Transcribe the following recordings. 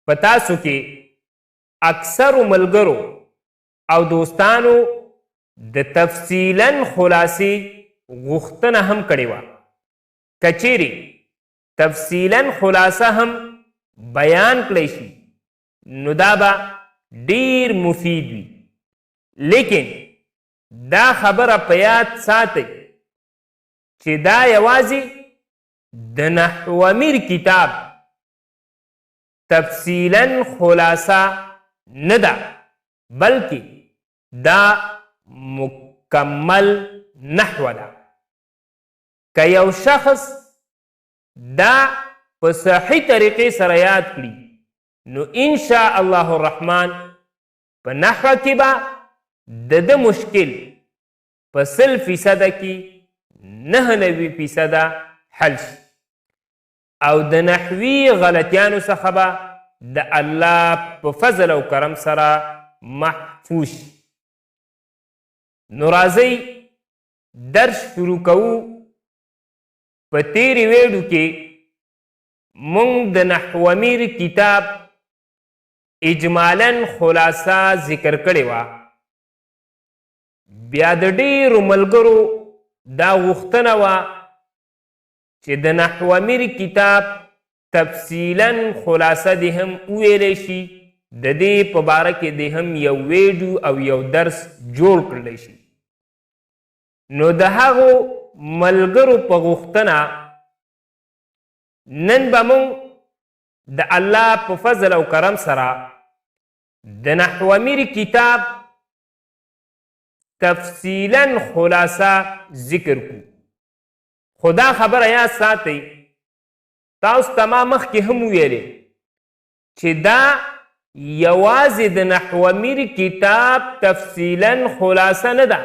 په تاسو کې اکثرو ملګرو او دوستانو د تفصیلا خلاصې غوښتنه هم کړې وه. که چیرې تفصیلا خلاصه هم بیان کړی شي نو دا به ډیر مفید وي، لیکن دا خبره په یاد ساتئ چې دا یوازې د نحومیر کتاب تفصیلا خلاصه نه ده، بلکې دا مکمل نحو ده. که یو شخص دا په صحیح طریقې سره یاد کړي نو انشاء الله الرحمن په نحو کې به د ده مشکل په 100% کې 99% حل شي او د نحوي غلطیانو څخه به د الله په فضل او کرم سره محفوظ شي. نو راځئ درس شروع کوو. په تیرې ویډیو کې مونږ د نحومیر کتاب اجمالا خلاصه ذکر کړې وه. بیا د ډېرو ملګرو دا غوښتنه وه چې د نحومیر کتاب تفصیلا خلاصه دې هم وویلی شي، د دې په باره کې دې هم یو ویډیو او یو درس جوړ کړلی شي. نو د هغو ملګرو په غوښتنه نن به مونږ د الله په فضل او کرم سره د نحومیر کتاب تفصیلا خلاصه ذکر کو. خو دا خبره یاد ساتئ، تاسو ته ما مخکې هم ویلې چې دا یوازې د نحومیر کتاب تفصیلا خلاصه نه ده،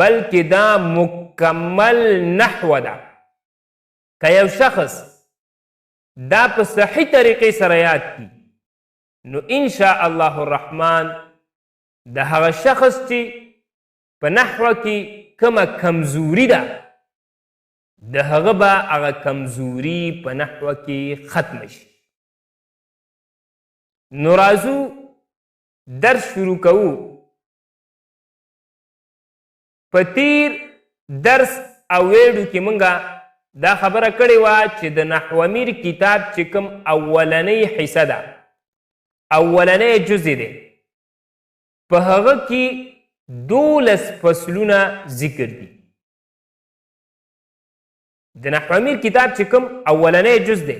بلکې دا مکمل نحو ده. که یو شخص دا په صحیح طریقې سره یاد کړي نو انشاء الله الرحمن د هغه شخص چې په نحوه کې کومه کمزوري ده د هغه به هغه کمزوري په نحوه کې ختمه شي. نو راځو درس شروع کوو. په تیر درس او ویډیو کې مونږه دا خبره کړې وه چې د نحومیر کتاب چې کوم اولنۍ حصه ده، اولنۍ جزء دی، په هغه کې 12 فصلونه ذکر دي. د نحومیر کتاب چې کوم اولنۍ جزء دی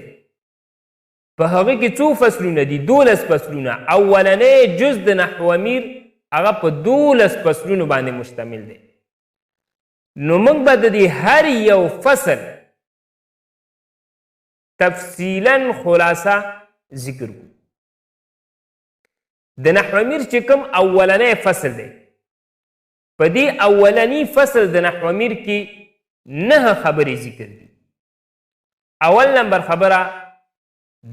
په هغه کې څو فصلونه دي؟ 12 فصلونه. اولنۍ جزء د نحومیر هغه په 12 فصلونو باندې مشتمل دی. نو موږ به د دې هر یو فصل تفصیلا خلاصه ذکر کو. د نحومیر چې کوم اولنی فصل دی، په دې اولنی فصل د نحومیر کې 9 خبرې ذکر دي. اول نمبر خبره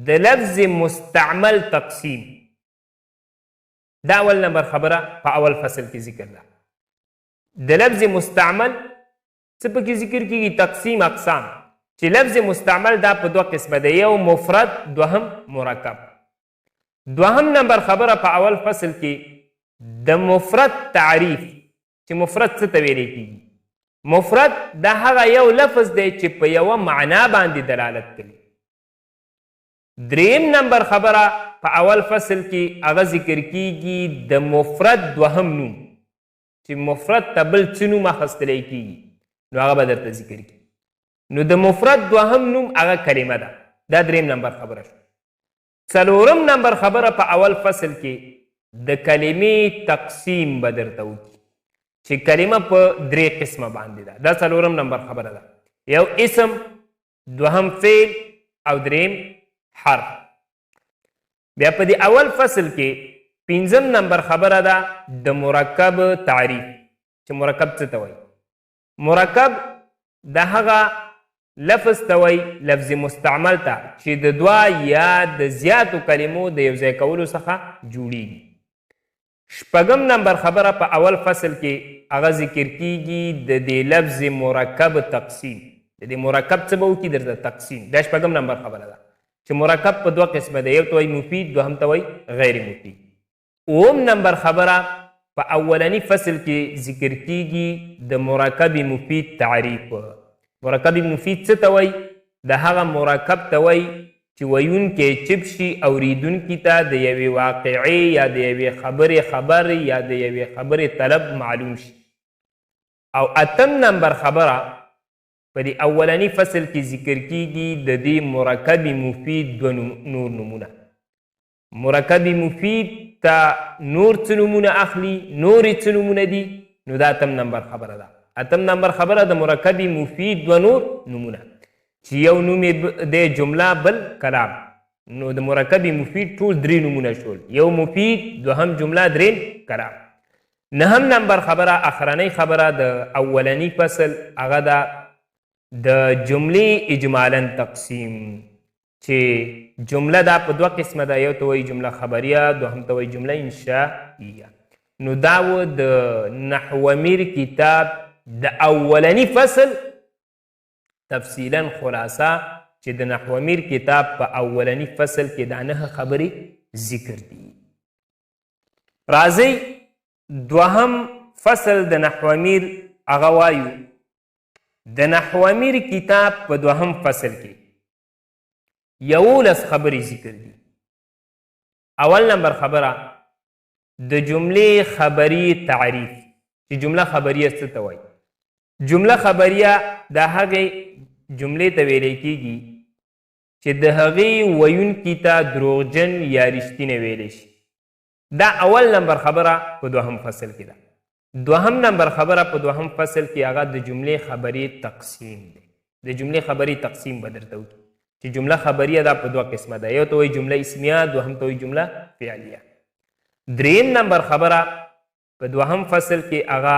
د لفظ مستعمل تقسیم. دا اول نمبر خبره په اول فصل کې ذکر ده. د لفظ مستعمل څه پکې ذکر کېږي؟ تقسیم اقسام. چې لفظ مستعمل دا په 2 قسمه دی، یو مفرد، دوهم مرکب. دوهم نمبر خبره په اول فصل کې د مفرد تعریف، چې مفرد څه ته ویلی کېږي. مفرد دا هغه یو لفظ دی چې په یوه معنا باندې دلالت کوي. دریم نمبر خبره په اول فصل کې هغه ذکر کېږي د مفرد دوهم نوم، چې مفرد ته بل څه نوم اخیستلی کېږي نو هغه به درته ذکر کړي. نو د مفرد دوهم نوم هغه کلمه ده. دا دریم نمبر خبره شو. څلورم نمبر خبره په اول فصل کې د کلمې تقسیم به درته وکړي چې کلمه په 3 قسمه باندې ده. دا څلورم نمبر خبره ده. یو اسم، دوهم فعل او دریم حرف. بیا په دې اول فصل کې 5م نمبر خبره ده د مرکب تعریف، چې مرکب څه ته وایي. مرکب د هغه لفظ ته وایي، لفظ مستعمل ته، چې د 2 یا د زیاتو کلمو د یو ځای کولو څخه جوړیږي. 6م نمبر خبره په اول فصل کې هغه ذکر کیږي د دې لفظ مرکب تقسیم. د دې مرکب څه به وکړي؟ درته تقسیم. دا 6م نمبر خبره ده چې چې مرکب په دوه قسمه دی، یو ته وایي مفید، دوهم ته وایي غیر مفید. اوم نمبر خبره په اولنی فصل کې ذکر کیږي د مرکب مفید تعریف. مرکب مفید څه ته وایي؟ د هغه مرکب ته وایي چې ویونکی چپ شي اوریدونکي ته د یوې واقعې یا د یوې خبرې خبر یا د یوې خبرې طلب معلوم شي. او اتم نمبر خبره په دې اولنی فصل کې ذکر کیږي د دې مرکب مفید دوه نور نمونه. مرکب مفید ته نور څه نمونه اخلي، نورې څه نمونه دي، نو دا اتم نمبر خبره ده. اتم نمبر خبره د مرکب مفید دوه نور نمونه چې یو نوم د جمله بل کلام. نو د مرکب مفید ټول درې نمونه شول، یو مفید، دوهم جمله، دریم کلام. نهم نمبر خبره اخرنۍ خبره د اولنی فصل هغه ده د جملې اجمالا تقسیم، چې جمله دا په دوه قسمه ده، یو ته وایي جمله خبریه، دوهم ته وایي جمله انشائیه. نو دا و د نحومیر کتاب د اولنی فصل تفصیلا خلاصه چې د نحومیر کتاب په اولنی فصل کې دا 9 خبرې ذکر دي. راځئ دوهم فصل د نحومیر هغه وایو. د نحومیر کتاب په دوهم فصل کې 11 خبرې ذکر دي. اول نمبر خبره د جملې خبری تعریف، چې جمله خبریه څه ته وایي. جمله خبریه د هغې جملې ته ویلی کیږي چې د هغې ویونکي ته دروغجن یا رښتینی ویلی شي. دا اول نمبر خبره په دوهم فصل کې ده. دوهم نمبر خبره په دوهم فصل کې هغه د جملې خبری تقسیم دی. د جملې خبری تقسیم به درته وکړي چې جمله خبریه دا په دوه قسمه ده، یو ته وایي جمله اسمیه، دوهم ته وایي جمله فعلیه. دریم نمبر خبره په دوهم فصل کې هغه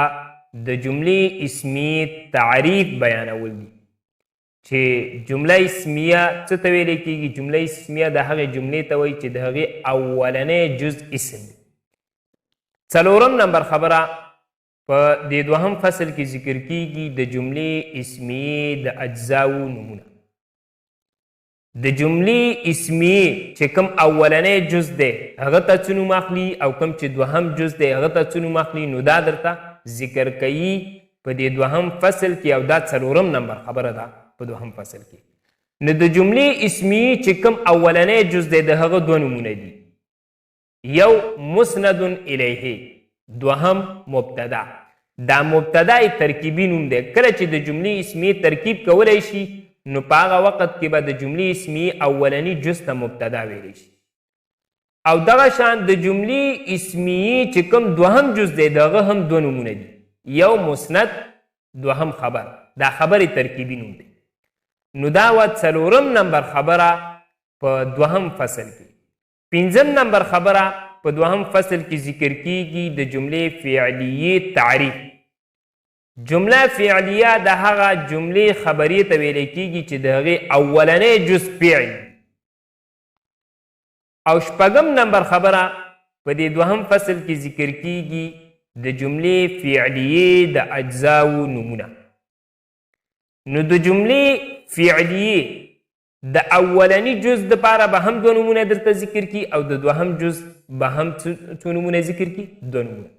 د جملې اسمی تعریف بیانول دي، چې جمله اسمیه څه ته ویلی کیږي. جمله اسمیه د هغې جملې ته وایي چې د هغې اولنی جز اسم دی. څلورم نمبر خبره په دې دوهم فصل کې ذکر کیږي د جملې اسمیې د اجزاو نمونه. د جملې اسمیې چې کوم اولنی جز دی هغه ته څه نوم اخلي او کوم چې دوهم جز دی هغه ته څه نوم اخلي، نو دا درته ذکر کوي په دې دوهم فصل کې، او دا څلورم نمبر خبره ده په دوهم فصل کې. نو د جملې اسمیې چې کوم اولنی جز دی د هغه دوه نمونه دي، یو مسند الیه، دوهم مبتدا. دا مبتدا ترکیبي نوم دی. کله چې د جملې اسمیې ترکیب کولی شي نو په هغه وخت کې به د جملې اسمیې اولنی جز ته مبتدا ویلی شي. او دغه شان د جملې اسمیې چې کوم دوهم جز دی د هغه هم دوه نومونه دي، یو مسند، دوهم خبر. دا خبر ترکیبي نوم دی. نو دا و څلورم نمبر خبره په دوهم فصل کې. پنځم نمبر خبره په دوهم فصل کې ذکر کیږي د جملې فعلیه تعریف. جمله فعلیه د هغه جملې خبریه ته ویلی کیږي چې د هغې اولنی جز فعل. او شپږم نمبر خبره په دې دوهم فصل کې ذکر کیږي د جملې فعلیه د اجزاو نمونه. نو د جملې فعلیه د اولنی جز دپاره به هم دوه نمونه درته ذکر کی او د دوهم جز به هم څو نمونه ذکر کی؟ دوه نمونه.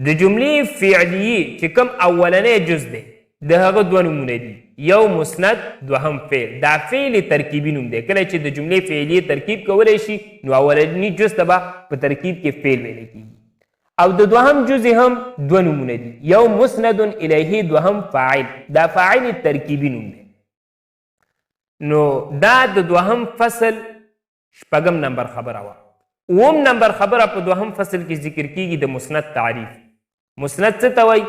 د جملې فعلیه چې کوم اولنی جز دی د هغه دوه نمونه دي، یو مسند، دوهم فعل. دا فعل ترکیبي نوم دی. کله چې د جملې فعلیه ترکیب کولی شي نو اولنی جز ته به په ترکیب کې فعل ویلی کیږي. او د دوهم جز هم دوه نمونه دي، یو مسند الیه، دوهم فاعل. دا فاعل ترکیبي نوم دی. نو دا د دوهم فصل شپږم نمبر خبره وه. اوم نمبر خبره په دوهم فصل کې ذکر کیږي د مسند تعریف. مسند څه ته وایي؟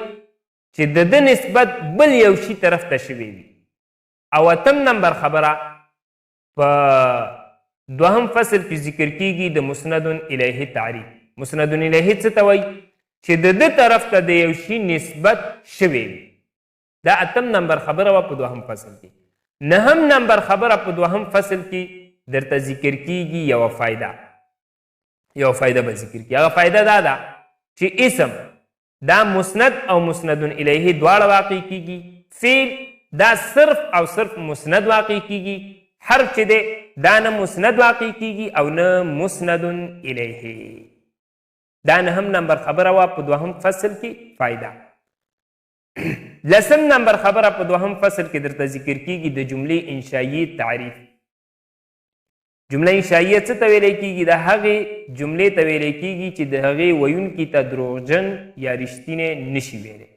چې د ده نسبت بل یو شي طرف ته شوی وي. او اتم نمبر خبره په دوهم فصل کې ذکر کیږي د مسند الیه تعریف. مسند الیه څه ته وایي؟ چې د ده طرف ته د یو شي نسبت شوی وي. دا اتم نمبر خبره وه په دوهم فصل کې. نهم نمبر خبره په دوهم فصل کې درته ذکر کیږي یوه فایده. یوه فایده به ذکر کیږي. هغه فایده دا ده چې اسم دا مسند او مسند الیه دواړه واقع کیږي. فعل دا صرف او صرف مسند واقع کیږي. حرف چې دی دا نه مسند واقع کیږي او نه مسند الیه. دا نهم نمبر خبره وه په دوهم فصل کې فایده. لسم نمبر خبره په دوهم فصل کې درته ذکر کیږي د جملې انشایي تعریف. جمله انشائیه څه ته ویلی کیږي؟ د هغې جملې ته ویلی کیږي چې د هغې ویونکي ته دروغجن یا رښتینی نشي ویلی.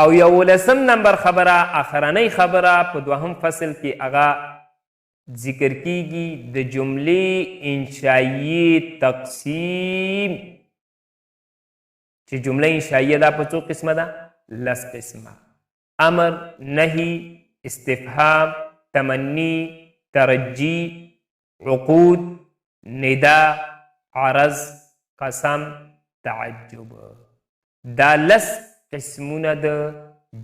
او 11 نمبر خبره اخرنۍ خبره په دوهم فصل کې هغه ذکر کیږي د جملې انشائیه تقسیم، چې جمله انشائیه دا په څو قسمه ده؟ 10 قسمه. امر، نهی، استفهام، تمنی، ترجی، عقود، ندا، عرض، قسم، تعجب. دا 10 قسمونه د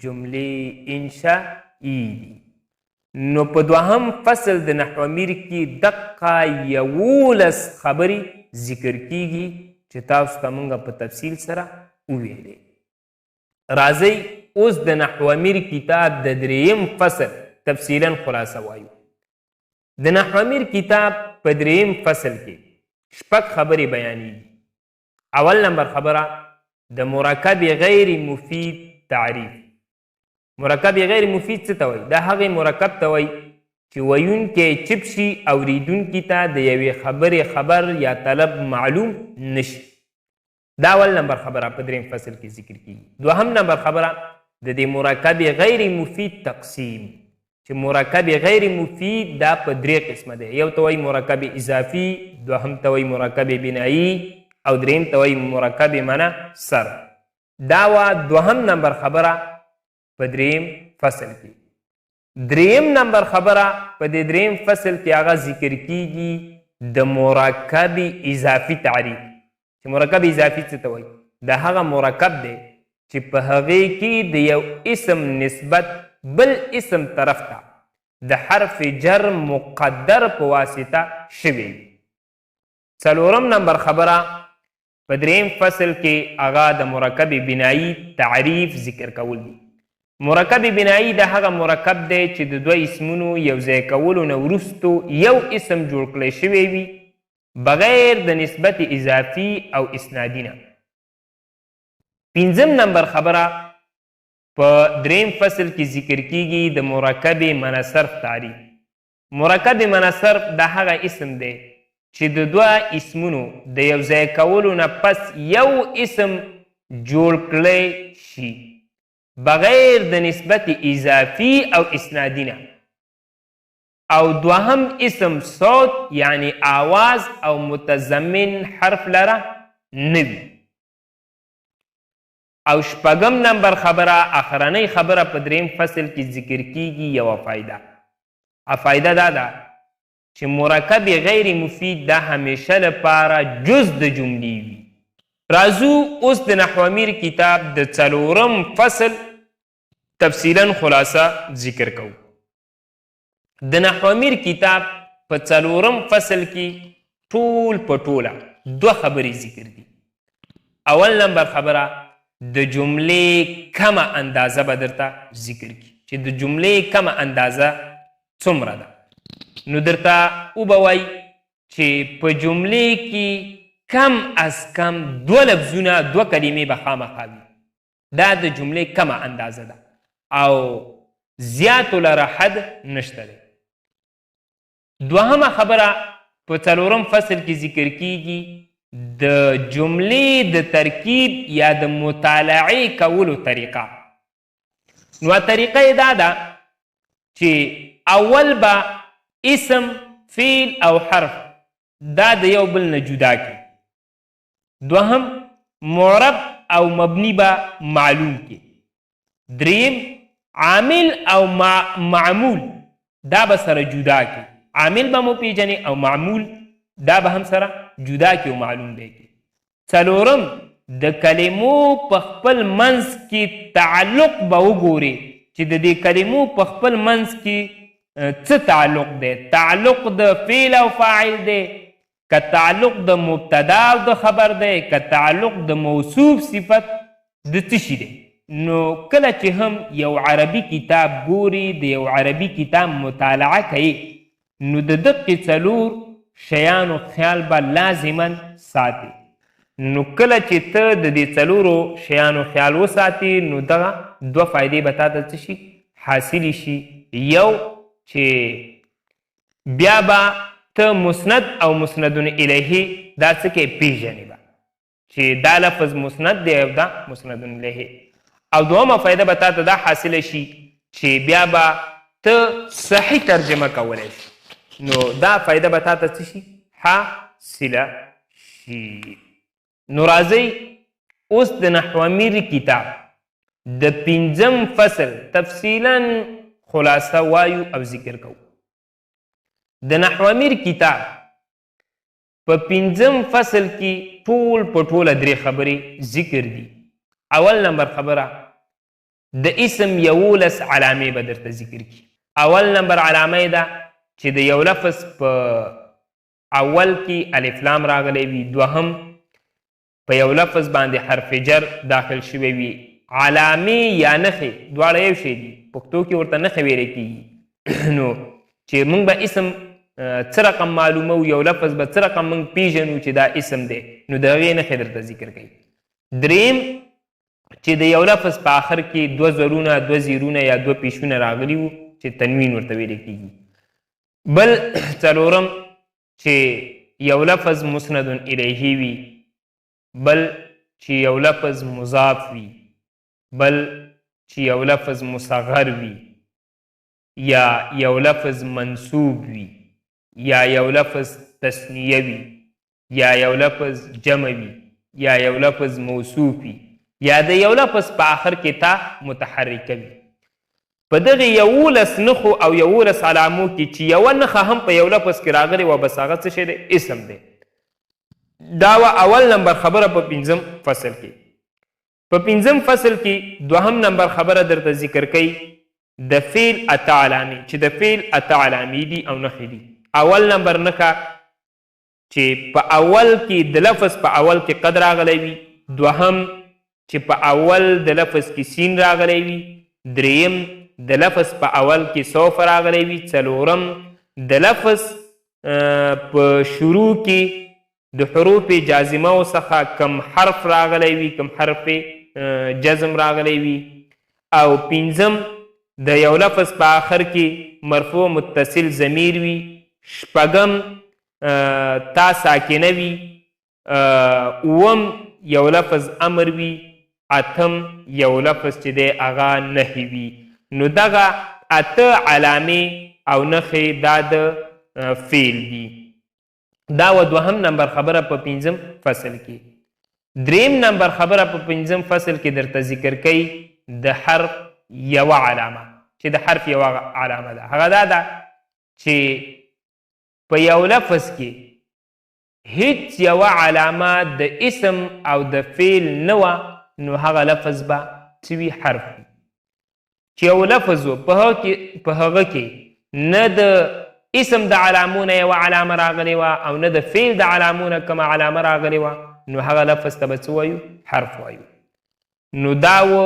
جملې انشائي دي. نو په دوهم فصل د نحو امیر کې دقه 11 خبرې ذکر کیږي چې تاسو ته موږ په تفصیل سره وویلې. راځئ اوس د نحو امیر کتاب د 3م فصل تفصیلا خلاصه وایو. د نحو امیر کتاب په 3م فصل کې 6 خبرې بیانېږي. اول نمبر خبره د مرکب غیر مفید تعریف. مرکب غیر مفید څه ته وایي؟ دا هغې مرکب ته وایي چې ویونکی چپ شي اوریدونکي ته د یوې خبرې خبر یا طلب معلوم نشي. دا اول نمبر خبره په 3م فصل کې ذکر کیږي. دوهم نمبر خبره د دې مرکب غیر مفید تقسیم، چې مرکب غیر مفید دا په 3 قسمه دی. یو ته وایي مرکب اضافي، دوهم ته وایي مرکب بنایی، او دریم ته وایي مرکب منصر. دا وه دوهم نمبر خبره په 3م فصل کې. 3م نمبر خبره په دې 3م فصل کې هغه ذکر کیږي د مرکب اضافي تعریف. چې مرکب اضافي څه ته وایي؟ دا هغه مرکب دی چې په هغې کې د یو اسم نسبت بل اسم طرف ته د حرف جر مقدر په واسطه شوی. 4م نمبر خبره په 3م فصل کې هغه د مرکب بنایی تعریف ذکر کول دي. مرکب بنایی د هغه مرکب دی چې د 2 اسمونو یو ځای کولو نه وروستو یو اسم جوړ کړی شوی وي بغیر د نسبت اضافي او اسنادي نه. 5م نمبر خبره په 3م فصل کې ذکر کیږي د مرکب منصرف تعریف. مرکب منصرف د هغه اسم دی چې د 2 اسمونو د یو ځای کولو نه پس یو اسم جوړ کړی شي بغیر د نسبت اضافي او اسنادي نه، او دوهم اسم صوت یعنی آواز او متضمن حرف لره نه وي. او 6م نمبر خبره اخرنۍ خبره په 3م فصل کې ذکر کیږي یوه فایده. فایده دا ده چې مرکب غیر مفید دا همیشه لپاره جز د جملې وي. راځو اوس د نحو امیر کتاب د 4م فصل تفصیلا خلاصه ذکر کوو. د نحو امیر کتاب په 4م فصل کې ټول په ټوله 2 خبرې ذکر دي. اول نمبر خبره د جملې کمه اندازه به درته ذکر کی چې د جملې کمه اندازه څومره ده. نو درته وبوایي چې په جملې کې کم از کم 2 لفظونه 2 کلمې به خامخا وي. دا د جملې کمه اندازه ده او زیاتو لره حد نشته دی. دوهمه خبره په 4م فصل کې ذکر کیږي د جملې د ترکیب یا د مطالعې کولو طریقه. نو طریقه یې دا ده چې اول به اسم، فعل او حرف دا د یو بل نه جدا کړي. دوهم معرب او مبني به معلوم کړي. دریم عامل او معمول دا به سره جدا کړي. عامل به مو پیژنې او معمول دا به هم سره جدا کې او معلوم دی. 4م د کلمو په خپل منځ کې تعلق به وګوري چې د دې کلمو په خپل منځ کې څه تعلق دی. تعلق د فعل او فاعل دی، که تعلق د مبتدا او د خبر دی، که تعلق د موصوف صفت د څه شي دی. نو کله چې هم یو عربي کتاب ګوري، د یو عربي کتاب مطالعه کوي، نو د دقې څلور شیانو خیال به لازما ساتي. نو کله چې ته د دې څلورو شیانو خیال وساتي نو دغه دوه فایدې به تا ته څه شي حاصلې شي. یو چې بیا به ته مسند او مسندون الیه دا څه کې پیژنې به چې دا لفظ مسند دی او دا مسندون الیه. او دومه فایده به تا ته دا حاصله شي چې بیا به ته صحیح ترجمه کولی شي. نو دا فایده به تا ته څه شي حاصله شي. نو راځئ اوس د نحو امیر کتاب د 5م فصل تفصیلا خلاصه وایو او ذکر کوو. د نحو امیر کتاب په 5م فصل کې ټول په ټوله 3 خبرې ذکر دي. اول نمبر خبره د اسم 11 علامې به درته ذکر کی. اول نمبر علامه ده چې د یو لفظ په اول کې الف لام راغلی وي. دوهم په یو لفظ باندې حرف جر داخل شوی وي. علامې یا نښې دواړه یو شی دي. پښتو کې ورته نښې ویلی کېږي. نو چې موږ به اسم څه رقم معلومو یو لفظ به څه رقم موږ پیژنو چې دا اسم دی نو د هغې نښې درته ذکر کوي. دریم چې د یو لفظ په آخر کې 2 زرونه 2 زیرونه یا 2 پیشونه راغلي وو چې تنوین ورته ویلی کېږي. بل څلورم چې یو لفظ مسند الیه وي. بل چې یو لفظ مضاف وي. بل چې یو لفظ مصغر وي یا یو لفظ منصوب وي یا یو لفظ تثنیه وي یا یو لفظ جمع وي یا یو لفظ موصوف وي یا د یو لفظ په آخر کې تا متحرکه وي. په دغې 11 نښو او 11 علامو کې چې یوه نښه هم په یو لفظ کې راغلې وه بس هغه څه شی دی اسم دی. دا اول نمبر خبره په 5م فصل کې. په 5م فصل کې 2م نمبر خبره درته ذکر کوي د فعل اته علامې چې د فعل اته علامې دي او نښې دي. اول نمبر نښه چې په اول کې د لفظ په اول کې قد راغلی وي. دوهم چې په اول د لفظ کې سین راغلی وي. دریم د لفظ په اول کې سوف راغلی وي. څلورم د لفظ په شروع کې د حروف جازمه څخه کم حرف راغلی وي کم حرف جزم راغلی وي. او 5م د یو لفظ په آخر کې مرفوع متصل ضمیر وي. 6م تا ساکنه وي. 9م یو لفظ امر وي. 8م یو لفظ چې دی هغه نهی وي. نو دغه اته علامې او نښې دا د فعل دي. دا و 2م نمبر خبره په 5م فصل کې. 3م نمبر خبره په 5م فصل کې درته ذکر کوي د حرف یوه علامه چې د حرف یوه علامه ده. هغه دا ده چې په یو لفظ کې هیڅ یوه علامه د اسم او د فعل نه وه نو هغه لفظ به څه وي حرف وي. چې یو لفظ و په هغه کې نه د اسم د علامونه یوه علامه راغلی وه او نه د فعل د علامونه کومه علامه راغلی وه نو هغه لفظ ته به څه وایو حرف وایو. نو دا و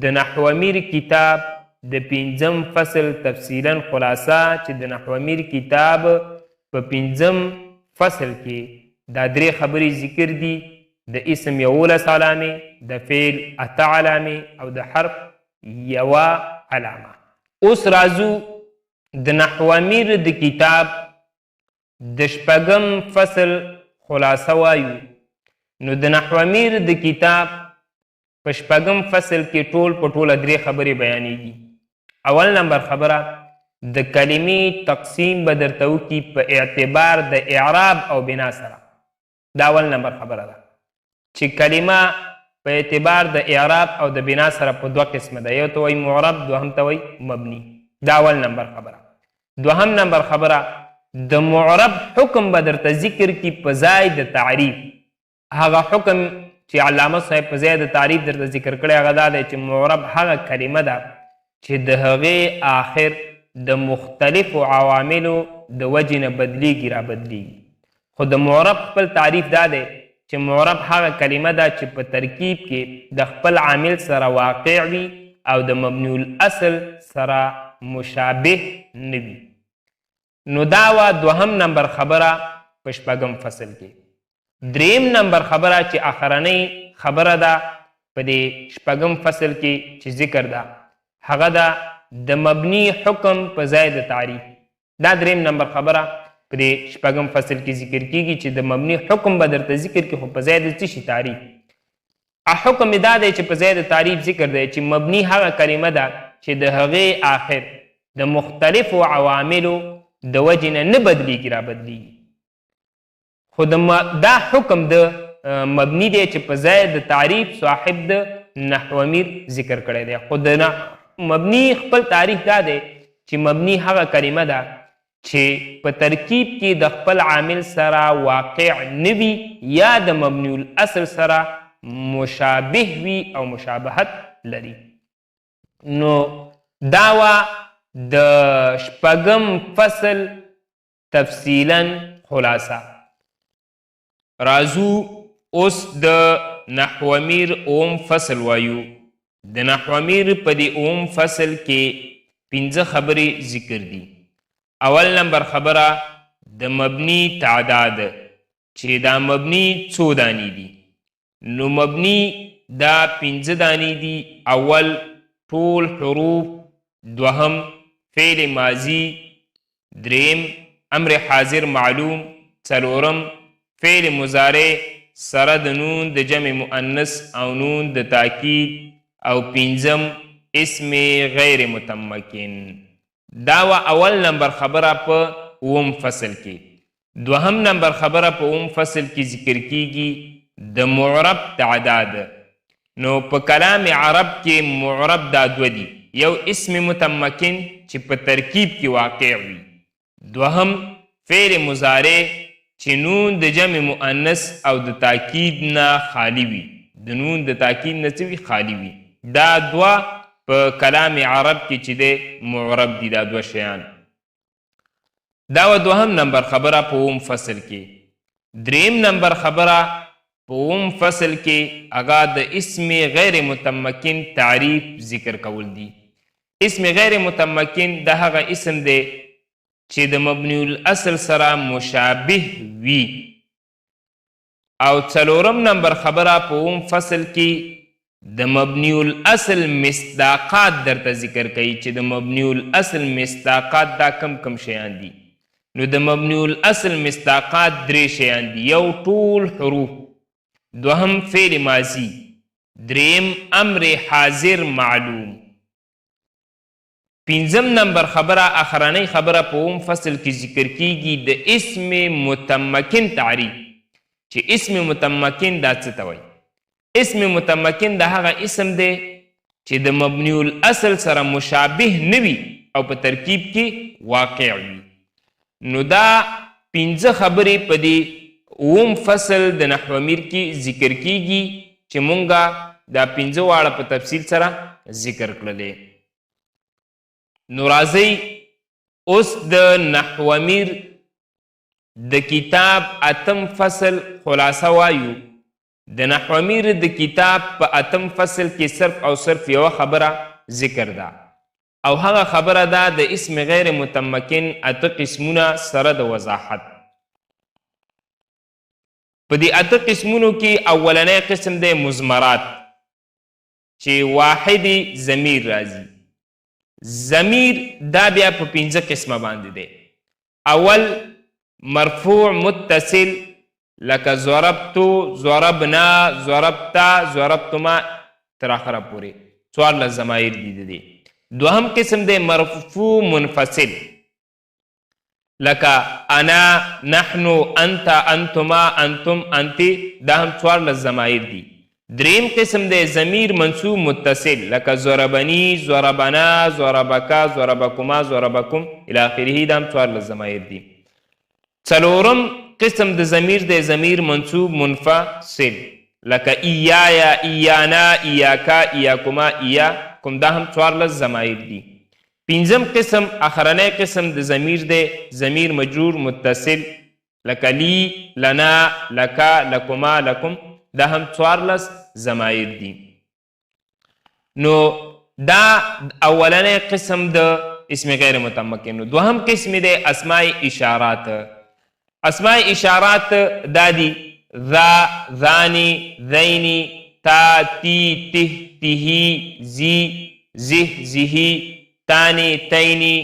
د نحو امیر کتاب د 5م فصل تفصیلا خلاصه چې د نحو امیر کتاب په 5م فصل کې دا 3 خبرې ذکر دي. د اسم 11 علامې د فعل 8 علامې او د حرف یوه علامه. اوس راځو د نحو امیر د کتاب د 6م فصل خلاصه وایو. نو د نحو امیر د کتاب په 6م فصل کې ټول په ټوله 3 خبرې بیانېږي. اول نمبر خبره د کلمې تقسیم به درته وکړي په اعتبار د اعراب او بنا سره. دا اول نمبر خبره ده چې کلمه په اعتبار د اعراب او د بنا سره په 2 قسمه ده. یو ته وایي معرب دوهم ته وایي مبني. دا اول نمبر خبره. 2م نمبر خبره د معرب حکم به درته ذکر کی په ځای د تعریف. هغه حکم چې علامه صاحب په ځای د تعریف درته ذکر کړی هغه دا دی چې معرب هغه کلمه ده چې د هغې آخر د مختلفو عواملو د وجې نه بدلیږي را بدلیږي. خو د معرب خپل تعریف دا دی چې معرب هغه کلمه ده چې په ترکیب کې د خپل عامل سره واقع وي او د مبني الاصل سره مشابه نه وي. نو دا وه دوهم نمبر خبره په شپږم فصل کې. دریم نمبر خبره چې اخرنۍ خبره ده په دې شپږم فصل کې چې ذکر ده هغه ده د مبني حکم په ځای د تعریف. دا دریم نمبر خبره په دې شپږم فصل کې ذکر کیږي چې د مبني حکم به درته ذکر کړي خو په ځای د څه شي تعریف. حکم دا دی چې په ځای د تعریف ذکر دی چې مبني هغه کلمه ده چې د هغې آخر د مختلفو عواملو د وجې نه نه بدلیږي را بدلیږي. خو دا حکم د مبني دی چې په ځای د تعریف صاحب د نحو امیر ذکر کړی دی. خو د مبني خپل تعریف دا دی چې مبني هغه کلمه ده چې په ترکیب کې د خپل عامل سره واقع نه وي یا د مبني الاصل سره مشابه وي او مشابهت لري. نو دا وه د شپږم فصل تفصیلا خلاصه. راځو اوس د نحو امیر اوم فصل وایو. د نحو امیر په دې اوم فصل کې 5 خبرې ذکر دي. اول نمبر خبره د مبني تعداد چې دا مبني څو دانی دي. نو مبني دا 5 دانی دي. اول ټول حروف، دوهم فعل ماضی، دریم امر حاضر معلوم، څلورم فعل مضارع سره د نون د جمع مؤنث او نون د تاکید، او پنځم اسم غیر متمکن. دا اول نمبر خبره په اوم فصل کې. دوهم نمبر خبره په اوم فصل کې ذکر کیږي د معرب تعداد. نو په کلام عرب کې معرب دا دو دي. یو اسم متمکن چې په ترکیب کې واقع وي، دوهم فعل مضارع چې نون د جمع مؤنث او د تاکید نه خالی وي، د نون د تاکید نه څه وي خالی وي. دا دوه په کلام عرب کې چې دی معرب دي. دا دوه شیان. دا دوهم نمبر خبره په اوم فصل کې. دریم نمبر خبره په اوم فصل کې هغه د اسم غیر متمکن تعریف ذکر کول دي. اسم غیر متمکن د هغه اسم دی چې د مبني الاصل سره مشابه وي. او څلورم نمبر خبره په اوم فصل کې د مبني الاصل مصداقات درته ذکر کوي چې د مبني الاصل مصداقات دا کم شیان دي. نو د مبني الاصل مصداقات 3 شیان دي. یو ټول حروف، دوهم فعل ماضی، دریم امر حاضر معلوم. پنځم نمبر خبره اخرنۍ خبره په اوم فصل کې ذکر کیږي د اسم متمکن تعریف چې اسم متمکن دا څه ته وایي. اسم متمکن د هغه اسم دی چې د مبني الاصل سره مشابه نه وي او په ترکیب کې واقع وي. نو دا 5 خبرې په دې اوم فصل د نحو امیر کې ذکر کیږي چې مونږه دا 5 واړه په تفصیل سره ذکر کړلې. نو راځئ اوس د نحو امیر د کتاب 8م فصل خلاصه وایو. د نحو امیر د کتاب په 8م فصل کې صرف او صرف یوه خبره ذکر ده، او هغه خبره ده د اسم غیر متمکن 8 قسمونه سره د وضاحت. په دې 8 قسمونو کې اولنی قسم دی مضمرات چې واحد ضمیر راځي. ضمیر دا بیا په 5 قسمه باندې دی. اول مرفوع متصل لکه ضربتو، ضربنا، ضربتا، ضربتما تر اخره پورې 14 ضمایر دي. دوهم قسم دی مرفوع منفصل لکه انا، نحنو، انت، انتما، انتم، انتی، دا هم 14 ضمایر دي. دریم قسم دی ضمیر منصوب متصل لکه ضربنی، ضربنا، ضربکا، ضربکما، ضربکم الی آخره، دا هم 14 ضمایر دي. څلورم قسم د ضمیر دی ضمیر منصوب منفصل لکه ایایا، ایانا، ایاکا، ایاکما، ایاکم، دا هم 14 ضمایر دي. پنځم قسم اخرنی قسم د ضمیر دی ضمیر مجرور متصل لکه لی، لنا، لکا، لکما، لکم، دا هم 14 ضمایر دي. نو دا اولنی قسم د اسم غیر متمکن. دوهم قسم دی اسماء اشارات. اسماء اشارات دا دی ذا، ذانی، ذینی، تا، تی، ته، تیهی، زی، زه، زیهی، تانی، تینی.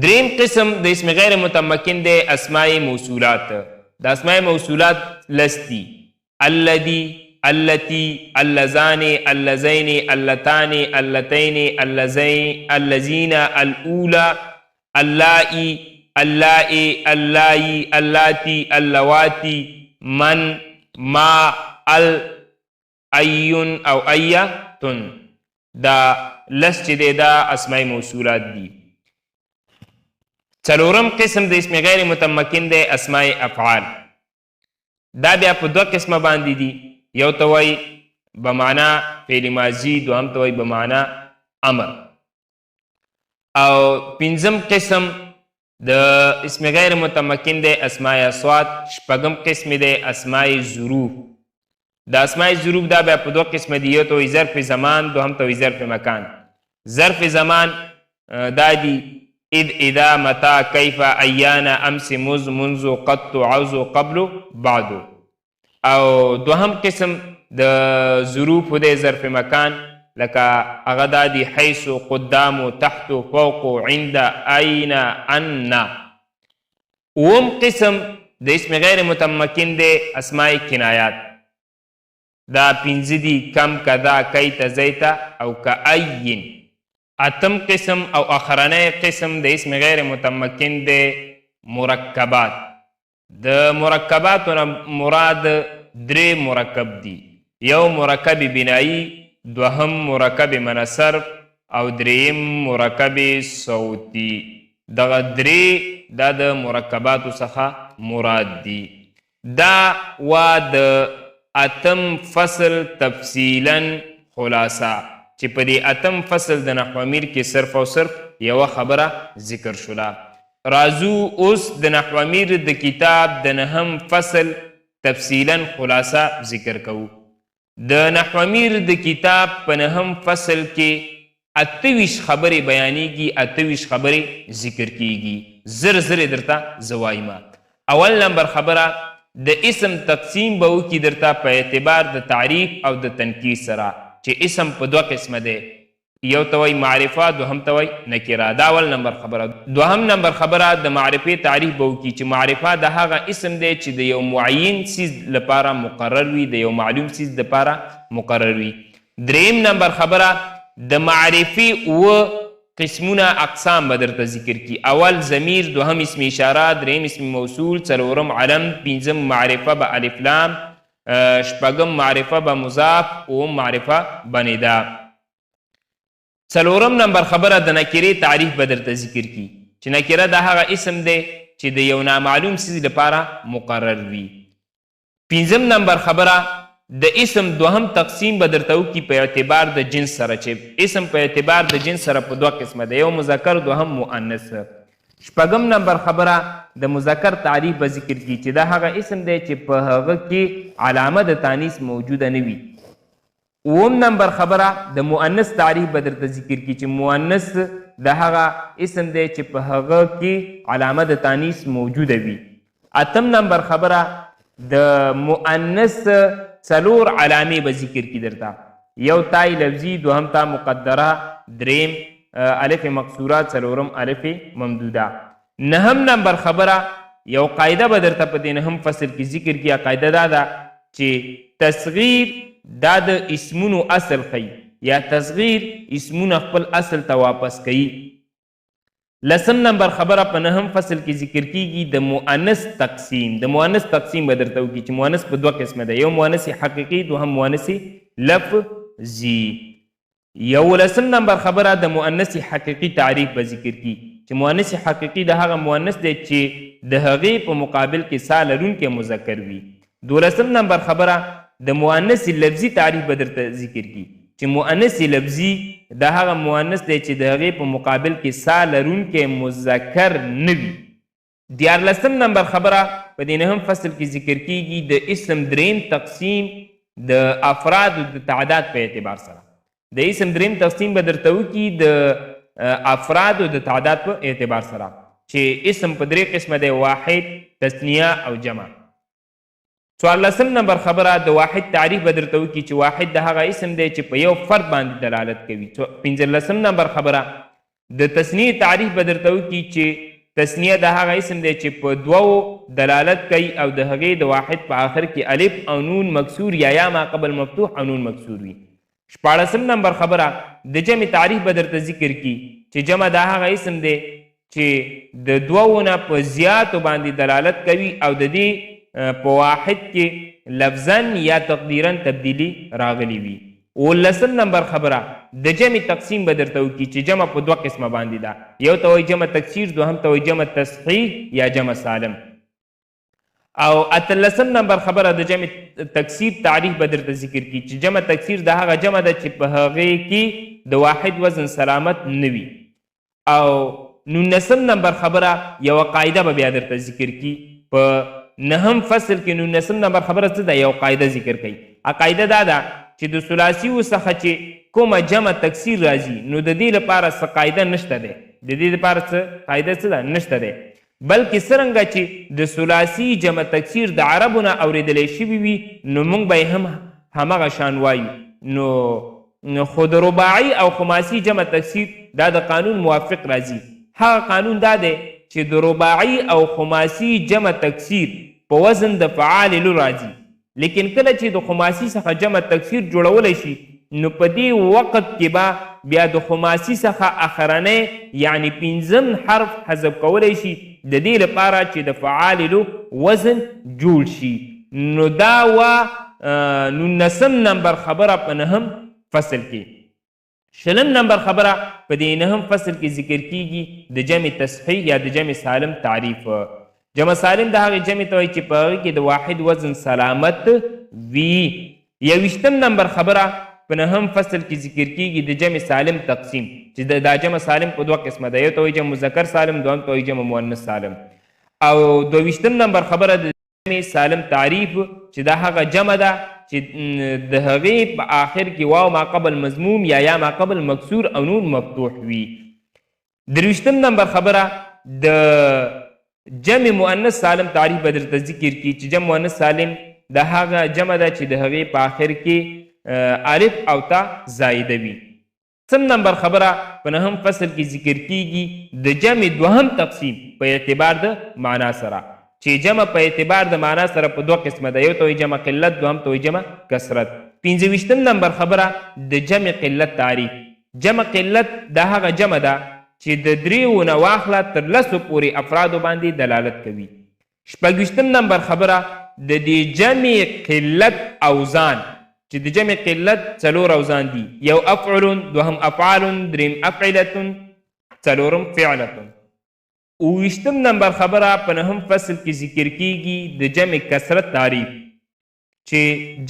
دریم قسم د اسم غیر متمکن دی اسماء موصولات. د اسماء موصولات لستی: الذی، التی، اللذان، اللذین، اللتان، اللتین، اللذین، الاولی، اللائی، اللائی، اللائی، اللاتی، اللواتی، من، ما، ال، ایون او ایتن. دا لس چې دی دا اسماء موصولات دي. څلورم قسم د اسم غیر متمکن دی اسماء افعال. دا بیا په دوه قسمه باندې دي. یو ته وایي بمعنا فعل ماضي، دوهم ته وایي بمعنا امر. او پنځم قسم د اسم غیر متمکن دی اسماء اصوات. شپږم قسم دی اسماء ظروف. د اسماء ظروف دا بیا په دوه قسمه دي. یو ته وایي ظرف زمان، دوهم ته وایي ظرف مکان. ظرف زمان دا دی اذ، اذا، متى، کیف، ایانا، امس، مز، منذ، قط، عوض، قبل، بعد. او دوهم قسم د ظروف دی ظرف مکان، لکه هغه دا دی حیث، قدام، تحت، فوق، عند، این، ان. اوم قسم د اسم غیر متمکن دی اسماء کنایات. دا پنځه دي: کم، کذا، کیت، زیت او کأین. اتم قسم او اخرنی قسم د اسم غیر متمکن دی مرکبات. د مرکباتو مراد درې مرکب دي: یو مرکب بنایی، دوهم مرکب من صرف او دریم مرکب صوتی. دغه درې دا د مرکباتو څخه مراد دي. دا وا د اتم فصل تفصیلا خلاصه چې په دې اتم فصل د نحو امیر کې صرف او صرف یوه خبره ذکر شوله. راځو اوس د نحو امیر د کتاب د نهم فصل تفصیلا خلاصه ذکر کوو. د نحو امیر د کتاب په نهم فصل کې 28 خبرې بیانیږي، 28 خبرې ذکر کیږي. زر زر درته زه وایمه. اول نمبر خبره د اسم تقسیم به وکړي درته په اعتبار د تعریف او د تنکیر سره، چې اسم په دوه قسمه دی. یو ته وایي معرفه، دوهم ته وایي نکره. دا اول نمبر خبره. دوهم نمبر خبره د معرفې تعریف به وکړي چې معرفه د هغه اسم دی چې د یو معین څیز لپاره مقرر وي، د یو معلوم څیز لپاره مقرر وي. دریم نمبر خبره د معرفې اوه قسمونه اقسام به درته ذکر کړي. اول ضمیر، دوهم اسم اشاره، دریم اسم موصول، څلورم علم، پنځم معرفه به الف لام، شپږم معرفه به مضاف، اوم معرفه به ندا. څلورم نمبر خبره د نکرې تعریف به درته ذکر کړي چې نکره د هغه اسم دی چې د یو نامعلوم څیز لپاره مقرر وي. پنځم نمبر خبره د اسم دوهم تقسیم به درته وکړي په اعتبار د جنس سره، چې اسم په اعتبار د جنس سره په دوه قسمه دی: یو مذکر، دوهم مؤنث. شپږم نمبر خبره د مذکر تعریف به ذکر کړي چې دا هغه اسم دی چې په هغه کې علامه د تانیث موجوده نه وي. اوم نمبر خبره د مؤنث تعریف به درته ذکر کړي چې مؤنث د هغه اسم دی چې په هغه کې علامه د تانیث موجوده وي. اتم نمبر خبره د مؤنث څلور علامې به ذکر کړي درته: یو تای لفظي، دوهم تا مقدره، دریم الف مقصوره، څلورم الف ممدوده. نهم نمبر خبره یو قاعده به درته په دې نهم فصل کې ذکر کړي. قاعده دا ده چې تصغیر دا د اسمونو اصل ښیي یا تصغیر اسمونه خپل اصل ته واپس کوي. لسم نمبر خبره په نهم فصل کې ذکر کیږي د مؤنث تقسیم. د مؤنث تقسیم به درته وکړي چې مؤنث په دوه قسمه ده: یو مؤنث حقیقي، دوهم مؤنث لفظي. یولسم نمبر خبره د مؤنث حقیقي تعریف به ذکر کړي چې مؤنث حقیقي د هغه مؤنث دی چې د هغې په مقابل کې سا لرونکی مذکر وي. دولسم نمبر خبره د مؤنث لفظي تعریف به درته ذکر کړي چې مؤنث لفظي د هغه مؤنث دی چې د هغې په مقابل کې سا لرونکی مذکر نه وي. دیارلسم نمبر خبره په دې نهم فصل کې ذکر کیږي د اسم دریم تقسیم د افراد د تعداد په اعتبار سره. د اسم دریم تقسیم به درته وکړي د افرادو د تعداد په اعتبار سره چې اسم په درې قسمه دی، واحد، تثنیه او جمع. 14 نمبر خبره د واحد تعریف به درته وکړي چې واحد د هغه اسم دی چې په یو فرد باندې دلالت کوي. 15 نمبر خبره د تثنیه تعریف به درته وکړي چې تثنیه د هغه اسم دی چې په دوو دلالت کوي او د هغې د واحد په آخر کې الف او نون مکسور یا ما قبل مفتوح او نون مکسور وي. 14 نمبر خبره د جمع تعریف به درته ذکر کی چې جمع د هغه اسم دی چې د دوو نه په زیاتو باندې دلالت کوي او د دې په واحد کې لفظا یا تقدیرا تبدیلی راغلی وي. 19 نمبر خبره د جمع تقسیم به درته وکړي چې جمع په دوه قسمه باندې ده، یو ته وایي جمع تکسیر، دوهم ته وایي جمع تصحیح یا جمع سالم. او 18 نمبر خبره د جمع تکسیر تعریف به درته ذکر کړي چې جمع تکسیر د هغه جمع ده چې په هغې کې د واحد وزن سلامت نه وي. او 19 نمبر خبره یوه قاعده به بیا درته ذکر کړي په 9 فصل کې. 19 نمبر خبره څه ده؟ یو قاعده ذکر کوي. قاعده دا ده چې د ثلاثیو څخه چې کومه جمع تکسیر راځي نو د دې لپاره څه قاعده نشته دی، د دې لپاره څه قاعده څه ده؟ نشته دی. بلکې څرنګه چې د ثلاثي جمع تکسیر د عربو نه اورېدلی شوي وي نو موږ به یې هم همغه شان وایو. نو خو د رباعي او خماسي جمع تکسیر دا د قانون موافق راځي. هغه قانون دا دی چې د رباعي او خماسي جمع تکسیر په وزن د فعاللو راځي، لیکن کله چې د خماسي څخه جمع تکسیر جوړولی شي نو په دې وخت کې به بیا د خماسي څخه اخرنی یعنی 5 حرف حذف کولی شي د دې لپاره چې د فعاللو وزن جوړ شي. نو دا وه 19 نمبر خبره په 9 فصل کې. 20 نمبر خبره په دې 9 فصل کې ذکر کیږي د جمع تصحیح یا د جمع سالم تعریف. جمع سالم د هغې جمع ته وایي چې په هغې کې د واحد وزن سلامت وي. 21 نمبر خبره په 9 فصل کې ذکر کیږي د جمع سالم تقسیم چې دا جمع سالم په دوه قسمه ده، یو ته وایي جمع مذکر سالم، دوهم ته وایي جمع مؤنث سالم. او 22 نمبر خبره د جمع سالم تعریف چې دا هغه جمع ده چې د هغې په آخر کې واو ما قبل مضموم یا ما قبل مکسور او نون مفتوح وي. 23 نمبر خبره د جمع مؤنث سالم تعریف به درته ذکر کړي چې جمع مؤنث سالم د هغه جمع ده چې د هغې په آخر کې الف او تا زائده وي. 3 نمبر خبره په 9 فصل کې ذکر کیږي د جمع دوهم تقسیم په اعتبار د معنا سره چې جمع په اعتبار د معنا سره په دوه قسمه ده، یو ته وایي جمع قلت، دوهم ته وایي جمع کثرت. 25 نمبر خبره د جمع قلت تعریف. جمع قلت د هغه جمع ده چې د 3 نه واخله تر 10 پورې افرادو باندې دلالت کوي. 26 نمبر خبره د دې جمع قلت اوزان چې د جمع قلت 4 اوزان دي، یو افعل، دوهم افعال، دریم افعلة، څلورم فعلة. 29 نمبر خبره په 9 فصل کې ذکر کیږي د جمع کثرت تعریف چې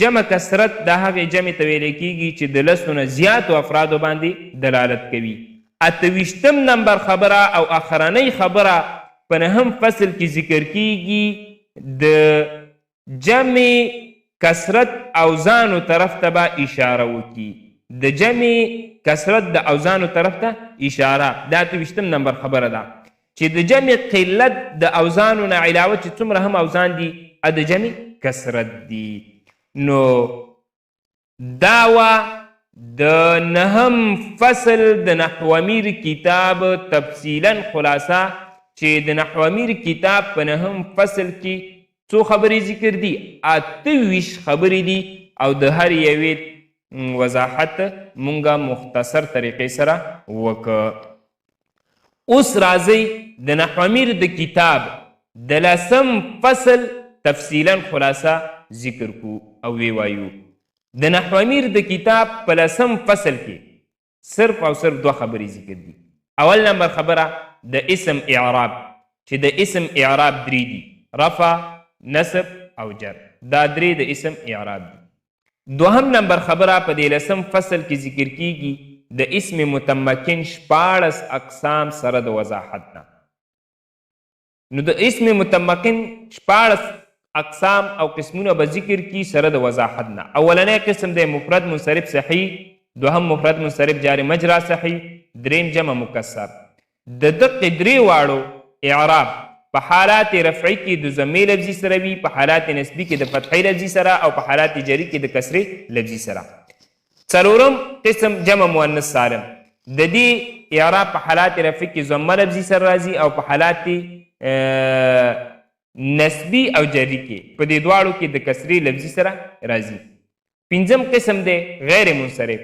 جمع کثرت د هغې جمع ته ویلی کیږي چې د 10 نه زیاتو افرادو باندې دلالت کوي. 28 نمبر خبره او اخرنۍ خبره په 9 فصل کې ذکر کیږي د جمع کثرت اوزانو طرف ته به اشاره وکړي. د جمع کثرت د اوزانو طرف ته اشاره دا 28 نمبر خبره ده چې د جمع قلت د اوزانو نه علاوه چې څومره هم اوزان دي د جمع کثرت دي. نو دا وه د 9 فصل د نحو امیر کتاب تفصیلا خلاصه چې د نحو امیر کتاب په 9 فصل کې څو خبرې ذکر دي؟ 28 خبرې دي او د هر یوې وضاحت مونږه مختصر طریقې سره وکړه. اوس راځئ د نحو امیر د کتاب د 10 فصل تفصیلا خلاصه ذکر کو او وی وایو. د نحو امیر د کتاب په 10 فصل کې صرف او صرف 2 خبرې ذکر دي. اول نمبر خبره د اسم اعراب چې د اسم اعراب 3 دي، رفع، نصب او جر. دا 3 د اسم اعراب دي. دوهم نمبر خبره په دې 10 فصل کې ذکر کیږي د اسم متمکن 14 اقسام سره د وضاحت نه. نو د اسم متمکن 14 اقسام او قسمونه به ذکر کی سره د وضاحت نه. اولنی قسم د مفرد منصرف صحیح، دوهم مفرد منصرف جاری مجرا صحیح، دریم جمع مکسر. د دقې درې واړو اعراب په حالات رفعي کې د ضمې لفظي سره وي، په حالات نسبي کې د فتحې لفظي سره، او په حالات جري کې د کسرې لفظي سره. څلورم قسم جمع مؤنث سالم. د دې اعراب په حالات رفعي کې ضمه لفظي سره راځي، او په حالات نسبي او جري کې په دې دواړو کې د کسرې لفظي سره راځي. پنځم قسم دی غیر منصرف.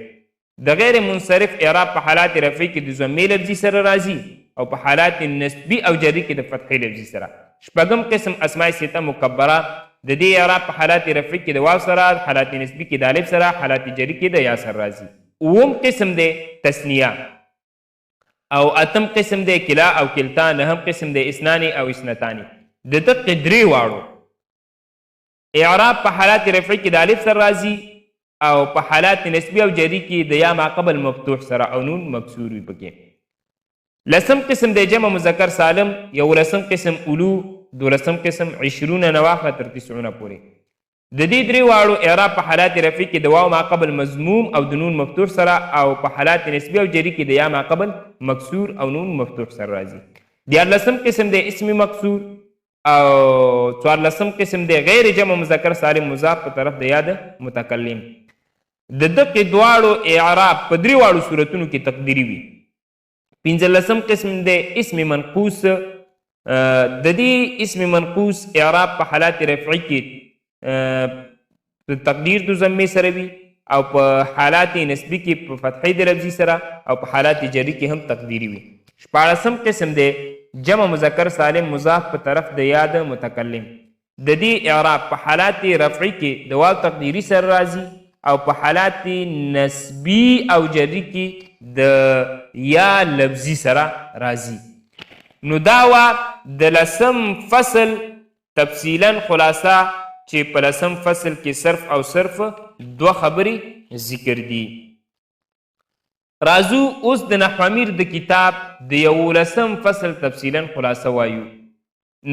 د غیر منصرف اعراب په حالات رفعي کې د ضمې لفظي سره راځي، او په حالات نسبي او جري کې د فتحې لفظي سره. شپږم قسم اسماء سته مکبره. د دې اعراب په حالات رفعي کې د واو سره، حالات نسبي کې د الف سره، حالات جري کې د یا سره راځي. اووم قسم دی تثنیه. او اتم قسم دی کلا او کلتا. نهم قسم دی اثنان او اثنتان. د دقې درې واړو اعراب په حالات رفعي کې د الف سره راځي، او په حالات نسبي او جري کې د یا ما قبل مفتوح سره او نون مکسور وي پکې. لسم قسم دی جمع مذکر سالم. یولسم قسم اولو. دولسم قسم 20 نواخه تر 90 پورې. د دې درې واړو اعراب په حالات رفعي کې د واو ما قبل مضموم او د نون مفتوح سره، او په حالات نسبي او جري کې د یا ما قبل مکسور او نون مفتوح سره راځي. دیارلسم قسم دی اسم مکسور. او څوارلسم قسم دی غیر جمع مذکر سالم مضاف په طرف د یاد متکلم. د دقې دواړو اعراب په درې واړو صورتونو کې تقدیري وي. پنځلسم قسم دی اسم منقوص. د دې اسم منقوص اعراب په حالات رفعي کې تقدیر د ضمې سره وي، او په حالات نسبي کې په فتحې د لفظي سره، او په حالات جري کې هم تقدیري وي. شپاړسم قسم دی جمع مذکر سالم مضاف په طرف د یاد متکلم. د دې اعراب په حالات رفعي کې د واو تقدیري سره راځي، او په حالات نسبي او جري کې د یا لفظي سره راځي. نو دا وا د لسم فصل تفصیلا خلاصه، چې په لسم فصل کې صرف او صرف دوه خبرې ذکر دي. راځو اوس د نحو امیر د کتاب د 11 فصل تفصیلا خلاصه وایو.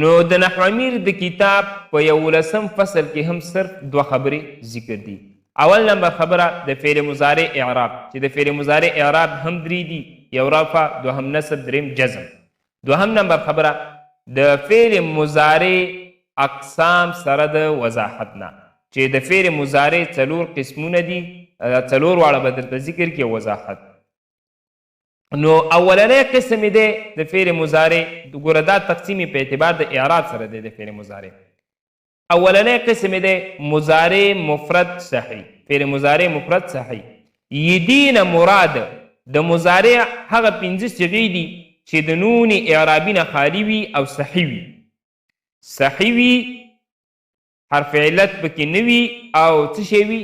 نو د نحو امیر د کتاب په 11 فصل کې هم صرف دوه خبرې ذکر دي. اول نمبر خبره د فعل مضارع اعراب، چې د فعل مضارع اعراب هم درې دي، یو رفع، دوهم نصب، دریم جزم. دوهم نمبر خبره د فعل مضارع اقسام سره د وضاحت نه، چې د فعل مضارع څلور قسمونه دي، څلور واړه به درته ذکر کې وضاحت. نو اولنی قسم دی د فعل مضارع. ګوره دا تقسیم په اعتبار د اعراب سره دی د فعل مضارع. اولنی قسم دی مضارع مفرد صحیح. فعل مضارع مفرد صحیح. یدین مراد د مضارع هغه 5 صیغې دي چې د نون اعرابي نه خالي وي او صحیح وي. صحیح وي، حرف علت پکې نه وي، او څه شی وي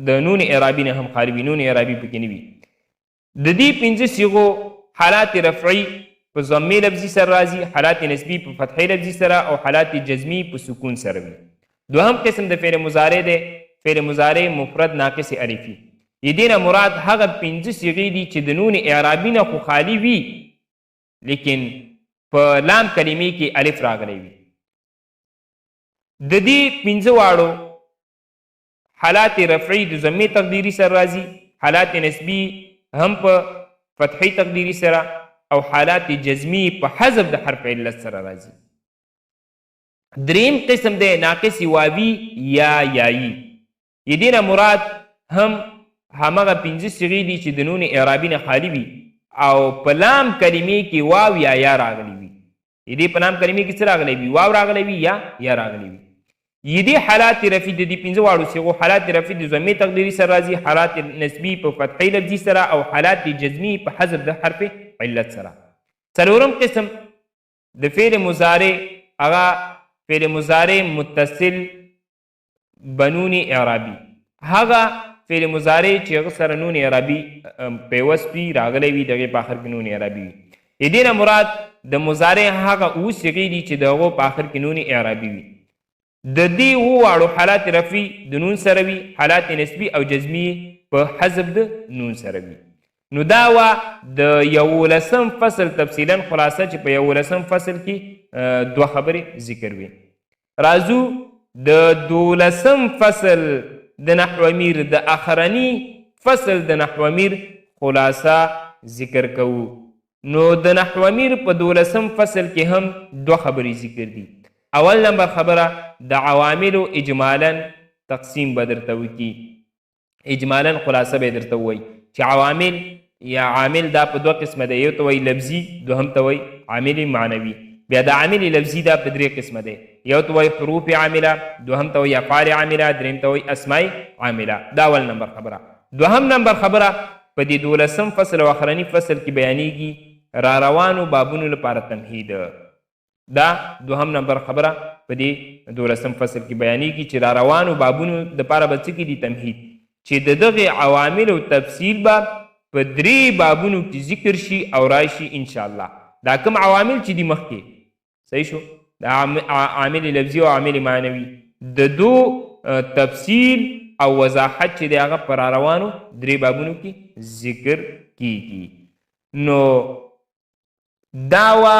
د نون اعرابي نه هم خالي وي، نون اعرابي پکې نه وي. د دې 5 صیغو حالات رفعي په ضمې لفظي سره راځي، حالات نسبي په فتحې لفظي سره، او حالات جزمي په سکون سره وي. دوهم قسم د فعل مضارع دی فعل مضارع مفرد ناقص الفي. یدینه مراد هغه 5 صیغې دي چې د نون اعرابي نه خو خالي وي، لیکن په لام کلمې کې الف راغلی وي. د دې 5 واړو حالات رفعي د ضمې تقدیري سره راځي، حالات نسبي هم په فتحي تقدیري سره، او حالات جزمي په حذف د حرف علت سره راځي. دریم قسم دی ناقص واوي یا یایی. یدینه مراد هم همغه 5 صیغې دي چې د نون اعرابي نه خالي وي، او په لام کلمې کې واو یا یا راغلی وي. یدې په لام کلمې کې څه راغلی وي؟ واو راغلی وي یا راغلی وي. یدې حالات رفعي د دې 5 واړو صیغو حالات رفعي د ضمې تقدیري سره راځي، حالات نسبي په فتحي لفظي سره، او حالات جزمي په حذف د حرف علت سره. څلورم قسم د فعل مضارع هغه فعل مضارع متصل بنون اعرابي. هغه فعل مضارع چې هغه سره نون اعرابي پیوست وي، راغلی وي، دغې په آخر کې نون اعرابي وي. دې نه مراد د مضارع هغه 9 صیغې دي چې د هغو په آخر کې نون اعرابي وي. د دې 9 واړو حالات رفعي د نون سره وي، حالات نسبي او جزمي په حذف د نون سره وي. نو دا وا د 11 فصل تفصیلا خلاصه، چې په 11 فصل کې 2 خبرې ذکر وي. راځو د 12 فصل د نحو امیر د اخرنی فصل د نحو امیر خلاصه ذکر کوو. نو د نحو امیر په 12 فصل کې هم 2 خبرې ذکر دي. اول نمبر خبره د عواملو اجمالا تقسیم به درته وکي. اجمالا خلاصه به درته ووایي چې عوامل یا عامل دا په 2 قسمه دی. یو ته وایي لفظي، دوهم ته وایي عامل معنوي. بیا د عامل لفظي دا په 3 قسمه دی. یو ته وایي حروف عامله، دوهم ته وایي افعال عامله، دریم ته وایي اسماء عامله. دا اول نمبر خبره. دوهم نمبر خبره په دې 12 فصل او اخرني فصل کې بیانېږي را روانو بابونو لپاره تمهید. دا دوهم نمبر خبره په دې 12 فصل کې بیانېږي چې را روانو بابونو لپاره به څه کې دي تمهید، چې د دغې عواملو تفصیل به په 3 بابونو کې ذکر شي او راشي انشاءالله. دا کوم عوامل چې دي مخکې صحیح شو، دا عامل لفظي او عامل معنوي، د 2 تفصیل او وضاحت چې دی هغه په را روانو 3 بابونو کې ذکر کیږي. نو داوا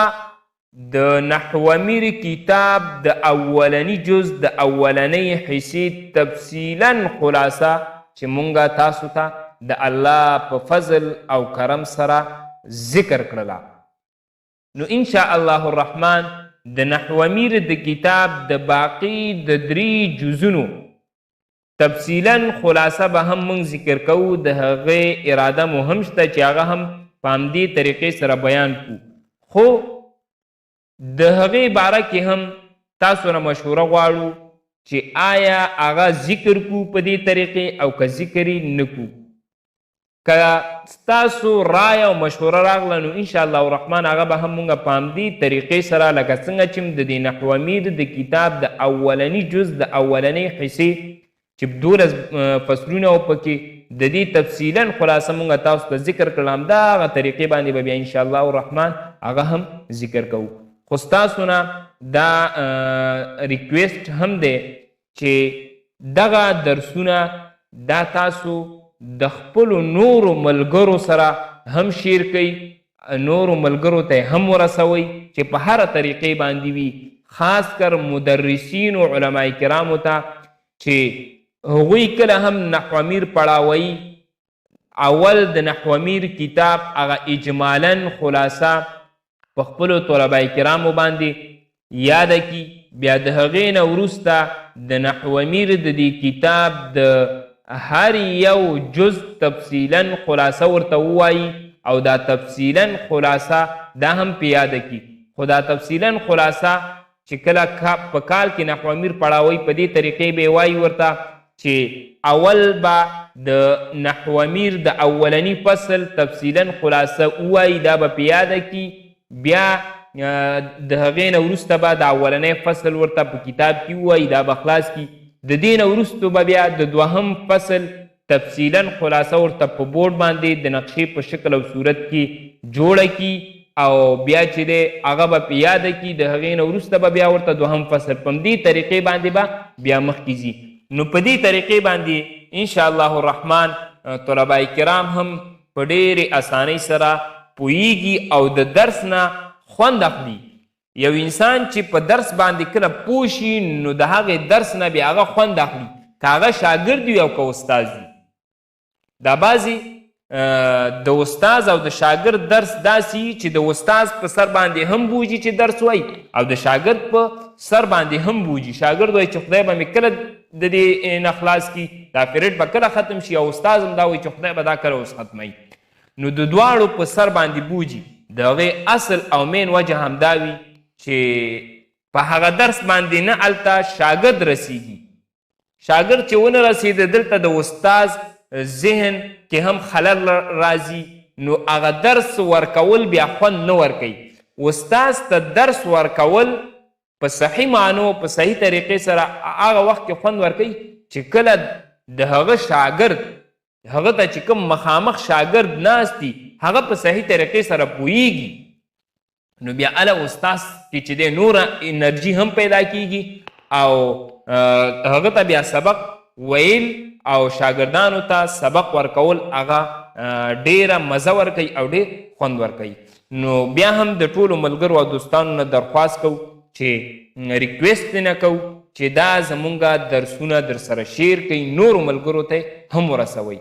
د نحو امیر کتاب د اولنی جز د اولنی حصې تفصیلا خلاصه چې مونږه تاسو ته د الله په فضل او کرم سره ذکر کړله. نو ان شاء الله الرحمن د نحو امیر د کتاب د باقی د 3 جزونو تفصیلا خلاصه به هم مونږ ذکر کوو. د هغې اراده مو هم شته چې هغه هم په همدې طریقې سره بیان کړو، خو د هغې باره کې هم تاسو نه مشوره غواړو چې آیا هغه ذکر کو په دې طریقې او که ذکر یې نه کو. که ستاسو رای او مشوره راغله نو انشاءالله الرحمن هغه به هم مونږ په همدې طریقې سره لکه څنګه چې د دې نحو امیر د کتاب د اولني جز د اولنۍ حصې چې 12 فصلونه او پکې د دې تفصیلا خلاصه مونږ تاسو ته ذکر کړل، همدغه طریقې باندې به بیا انشاءالله الرحمن هغه هم ذکر کوو. خو ستاسو نه دا ریکویسټ هم دی چې دغه درسونه دا تاسو د خپلو نورو ملګرو سره هم شیر کوئ، نورو ملګرو ته هم ورسوئ چې په هره طریقې باندې وي، خاص کر مدرسین و علماء کرامو ته چې هغوی کله هم نحو امیر پړاوی. اول د نحو امیر کتاب هغه اجمالا خلاصه په خپلو طلباء کرامو باندې یاده کی، بیا د هغې نه وروسته د نحو امیر د دې کتاب د هر یو جز تفصیلا خلاصه ورته ووایي او دا تفصیلا خلاصه دا هم په یاده کی. خو دا تفصیلا خلاصه چې کله په کال کې نحو امیر پړاوی په دې طریقې به وایي ورته چې اول به د نحو امیر د اولنی فصل تفصیلا خلاصه ووایي، دا به په یاده کی. بیا د هغې نه وروسته به د اولنی فصل ورته په کتاب کې ووایي، دا به خلاص کی. د دې نه وروستو به بیا د 2 فصل تفصیلا خلاصه ورته په بورډ باندې د نقشې په شکل او صورت کې جوړه کی او بیا چې دی هغه به په یاده کی. د هغې نه وروسته به بیا ورته 2 فصل په همدې طریقې باندې به بیا مخکې ځي. نو په دې طریقې باندې انشاءالله الرحمن طلباء کرام هم په ډېرې اسانۍ سره پوهیږي او د درس نه خوند اخلي. یو انسان چې په درس باندې کله پوه شي نو د هغې درس نه بیا هغه خوند اخلي، که هغه شاګرد وي او که استاد وي. دا بعضې د استاز او د شاګرد درس داسې چې د استاز په سر باندې هم بوجي چې درس وایي او د شاګرد په سر باندې هم بوجي. شاګرد وایي چې خدای به مې کله د دې نه خلاص کي، دا پیریډ به کله ختم شي، او استاز هم دا وایي چې خدای به دا کله اوس ختموي. نو د دواړو په سر باندې بوجي. د هغې اصل او مین وجه همدا وي چې په هغه درس باندې نه هلته شاګرد رسیږي. شاګرد چې ونه رسېده دلته د استاز ذهن کې هم خلل راځي، نو هغه درس ورکول بیا خوند نه ورکوي. استاز ته درس ورکول په صحیح معنو په صحیح طریقې سره هغه وخت کې خوند ورکوي چې کله د هغه شاګرد هغه ته چې کوم مخامخ شاګرد ناست دي هغه په صحیح طریقې سره پوهیږي، نو بیا هله استاز کې چې دی نوره انرژي هم پیدا کیږي او هغه ته بیا سبق ویل او شاګردانو ته سبق ورکول هغه ډیره مزه ورکوي او ډیر خوند ورکوي. نو بیا هم د ټولو ملګرو او دوستانو نه درخواست کوو چې ریکویسټ نه کوو چې دا زمونږ درسونه در سره شیر کوي، نورو ملګرو ته هم ورسوئ.